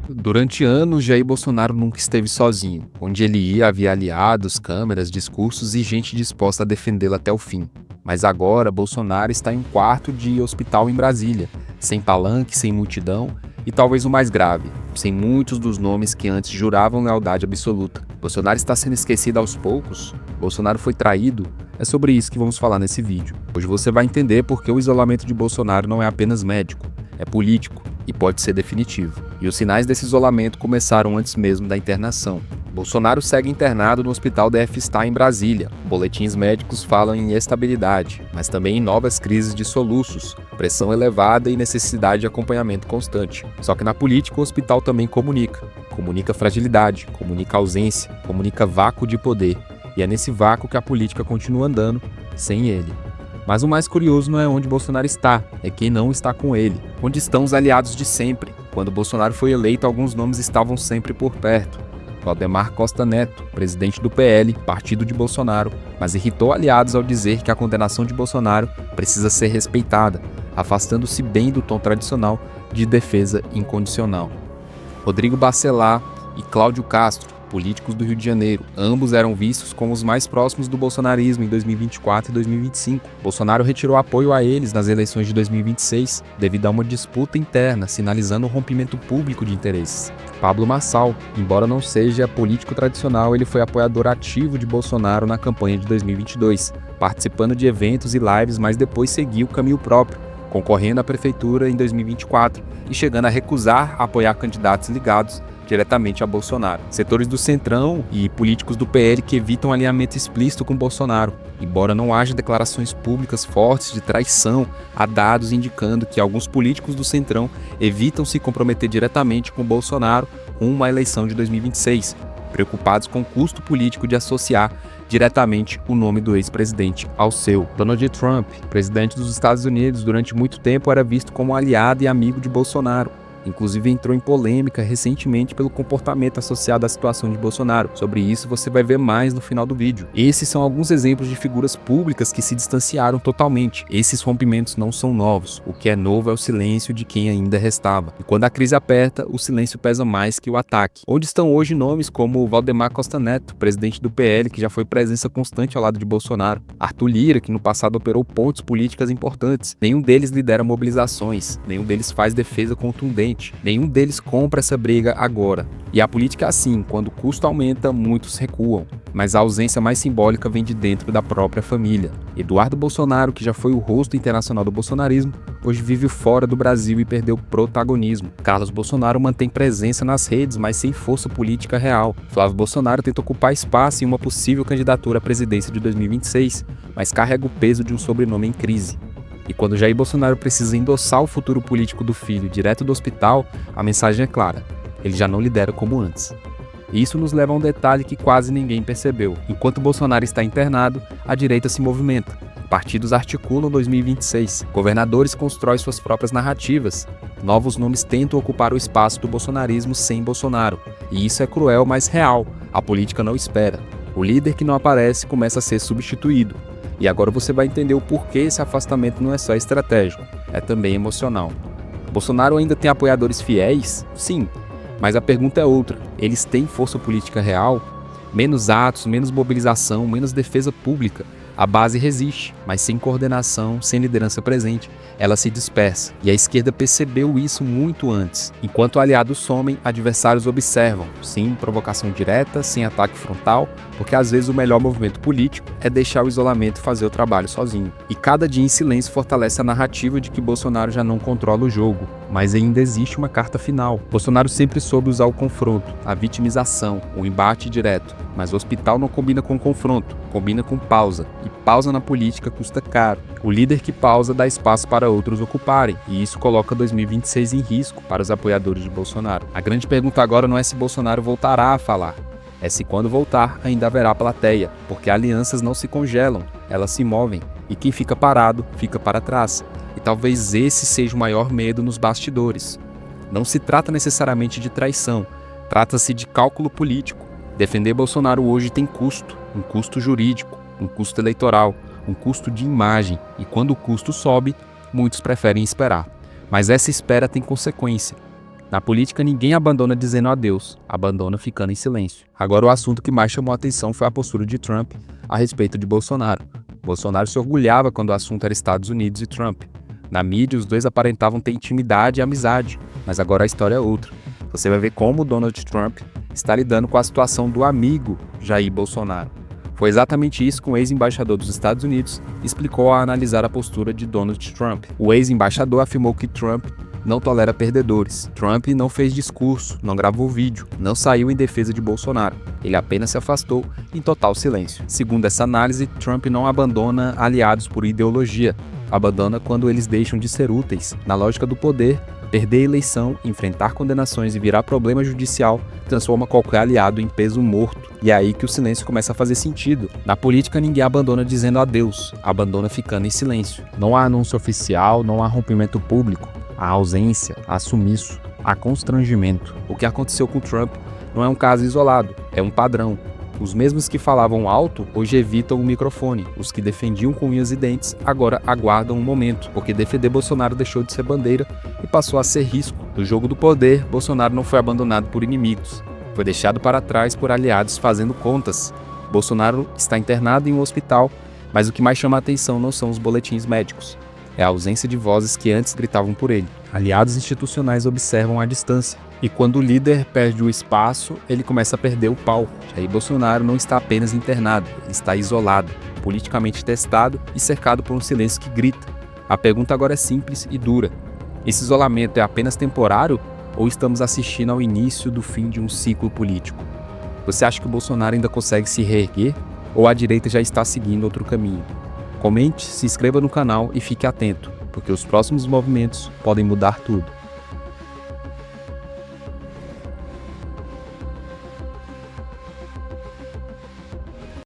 Durante anos, Jair Bolsonaro nunca esteve sozinho. Onde ele ia, havia aliados, câmeras, discursos e gente disposta a defendê-lo até o fim. Mas agora, Bolsonaro está em um quarto de hospital em Brasília, sem palanque, sem multidão e talvez o mais grave, sem muitos dos nomes que antes juravam lealdade absoluta. Bolsonaro está sendo esquecido aos poucos? Bolsonaro foi traído? É sobre isso que vamos falar nesse vídeo. Hoje você vai entender por que o isolamento de Bolsonaro não é apenas médico, é político e pode ser definitivo. E os sinais desse isolamento começaram antes mesmo da internação. Bolsonaro segue internado no Hospital DF-Star em Brasília. Boletins médicos falam em estabilidade, mas também em novas crises de soluços, pressão elevada e necessidade de acompanhamento constante. Só que na política o hospital também comunica. Comunica fragilidade, comunica ausência, comunica vácuo de poder. E é nesse vácuo que a política continua andando, sem ele. Mas o mais curioso não é onde Bolsonaro está, é quem não está com ele. Onde estão os aliados de sempre? Quando Bolsonaro foi eleito, alguns nomes estavam sempre por perto. Valdemar Costa Neto, presidente do PL, partido de Bolsonaro, mas irritou aliados ao dizer que a condenação de Bolsonaro precisa ser respeitada, afastando-se bem do tom tradicional de defesa incondicional. Rodrigo Bacelar e Cláudio Castro, políticos do Rio de Janeiro, ambos eram vistos como os mais próximos do bolsonarismo em 2024 e 2025. Bolsonaro retirou apoio a eles nas eleições de 2026 devido a uma disputa interna, sinalizando um rompimento público de interesses. Pablo Marçal, embora não seja político tradicional, ele foi apoiador ativo de Bolsonaro na campanha de 2022, participando de eventos e lives, mas depois seguiu o caminho próprio, concorrendo à prefeitura em 2024 e chegando a recusar apoiar candidatos ligados diretamente a Bolsonaro. Setores do Centrão e políticos do PL que evitam alinhamento explícito com Bolsonaro, embora não haja declarações públicas fortes de traição, há dados indicando que alguns políticos do Centrão evitam se comprometer diretamente com Bolsonaro rumo à eleição de 2026, preocupados com o custo político de associar diretamente o nome do ex-presidente ao seu. Donald Trump, presidente dos Estados Unidos, durante muito tempo era visto como aliado e amigo de Bolsonaro. Inclusive entrou em polêmica recentemente pelo comportamento associado à situação de Bolsonaro. Sobre isso você vai ver mais no final do vídeo. Esses são alguns exemplos de figuras públicas que se distanciaram totalmente. Esses rompimentos não são novos. O que é novo é o silêncio de quem ainda restava. E quando a crise aperta, o silêncio pesa mais que o ataque. Onde estão hoje nomes como Valdemar Costa Neto, presidente do PL, que já foi presença constante ao lado de Bolsonaro. Arthur Lira, que no passado operou pontes políticas importantes. Nenhum deles lidera mobilizações. Nenhum deles faz defesa contundente. Nenhum deles compra essa briga agora. E a política é assim, quando o custo aumenta, muitos recuam. Mas a ausência mais simbólica vem de dentro da própria família. Eduardo Bolsonaro, que já foi o rosto internacional do bolsonarismo, hoje vive fora do Brasil e perdeu protagonismo. Carlos Bolsonaro mantém presença nas redes, mas sem força política real. Flávio Bolsonaro tenta ocupar espaço em uma possível candidatura à presidência de 2026, mas carrega o peso de um sobrenome em crise. E quando Jair Bolsonaro precisa endossar o futuro político do filho direto do hospital, a mensagem é clara: ele já não lidera como antes. E isso nos leva a um detalhe que quase ninguém percebeu. Enquanto Bolsonaro está internado, a direita se movimenta. Partidos articulam 2026. Governadores constroem suas próprias narrativas. Novos nomes tentam ocupar o espaço do bolsonarismo sem Bolsonaro. E isso é cruel, mas real. A política não espera. O líder que não aparece começa a ser substituído. E agora você vai entender o porquê esse afastamento não é só estratégico, é também emocional. Bolsonaro ainda tem apoiadores fiéis? Sim, mas a pergunta é outra. Eles têm força política real? Menos atos, menos mobilização, menos defesa pública. A base resiste, mas sem coordenação, sem liderança presente, ela se dispersa. E a esquerda percebeu isso muito antes. Enquanto aliados somem, adversários observam, sem provocação direta, sem ataque frontal, porque às vezes o melhor movimento político é deixar o isolamento fazer o trabalho sozinho. E cada dia em silêncio fortalece a narrativa de que Bolsonaro já não controla o jogo, mas ainda existe uma carta final. Bolsonaro sempre soube usar o confronto, a vitimização, o embate direto, mas o hospital não combina com confronto, combina com pausa. E pausa na política custa caro. O líder que pausa dá espaço para outros ocuparem, e isso coloca 2026 em risco para os apoiadores de Bolsonaro. A grande pergunta agora não é se Bolsonaro voltará a falar, é se quando voltar ainda haverá plateia, porque alianças não se congelam, elas se movem, e quem fica parado fica para trás. E talvez esse seja o maior medo nos bastidores. Não se trata necessariamente de traição, trata-se de cálculo político. Defender Bolsonaro hoje tem custo, um custo jurídico, um custo eleitoral, um custo de imagem, e quando o custo sobe, muitos preferem esperar. Mas essa espera tem consequência. Na política, ninguém abandona dizendo adeus, abandona ficando em silêncio. Agora, o assunto que mais chamou a atenção foi a postura de Trump a respeito de Bolsonaro. Bolsonaro se orgulhava quando o assunto era Estados Unidos e Trump. Na mídia, os dois aparentavam ter intimidade e amizade, mas agora a história é outra. Você vai ver como Donald Trump está lidando com a situação do amigo Jair Bolsonaro. Foi exatamente isso que o ex-embaixador dos Estados Unidos explicou ao analisar a postura de Donald Trump. O ex-embaixador afirmou que Trump não tolera perdedores. Trump não fez discurso, não gravou vídeo, não saiu em defesa de Bolsonaro. Ele apenas se afastou em total silêncio. Segundo essa análise, Trump não abandona aliados por ideologia, abandona quando eles deixam de ser úteis. Na lógica do poder, perder a eleição, enfrentar condenações e virar problema judicial transforma qualquer aliado em peso morto. E é aí que o silêncio começa a fazer sentido. Na política, ninguém abandona dizendo adeus, abandona ficando em silêncio. Não há anúncio oficial, não há rompimento público. Há ausência, há sumiço, há constrangimento. O que aconteceu com Trump não é um caso isolado, é um padrão. Os mesmos que falavam alto hoje evitam o microfone. Os que defendiam com unhas e dentes agora aguardam um momento, porque defender Bolsonaro deixou de ser bandeira e passou a ser risco. No jogo do poder, Bolsonaro não foi abandonado por inimigos. Foi deixado para trás por aliados fazendo contas. Bolsonaro está internado em um hospital, mas o que mais chama a atenção não são os boletins médicos. É a ausência de vozes que antes gritavam por ele. Aliados institucionais observam à distância. E quando o líder perde o espaço, ele começa a perder o palco. Jair Bolsonaro não está apenas internado, ele está isolado, politicamente testado e cercado por um silêncio que grita. A pergunta agora é simples e dura. Esse isolamento é apenas temporário ou estamos assistindo ao início do fim de um ciclo político? Você acha que o Bolsonaro ainda consegue se reerguer ou a direita já está seguindo outro caminho? Comente, se inscreva no canal e fique atento, porque os próximos movimentos podem mudar tudo.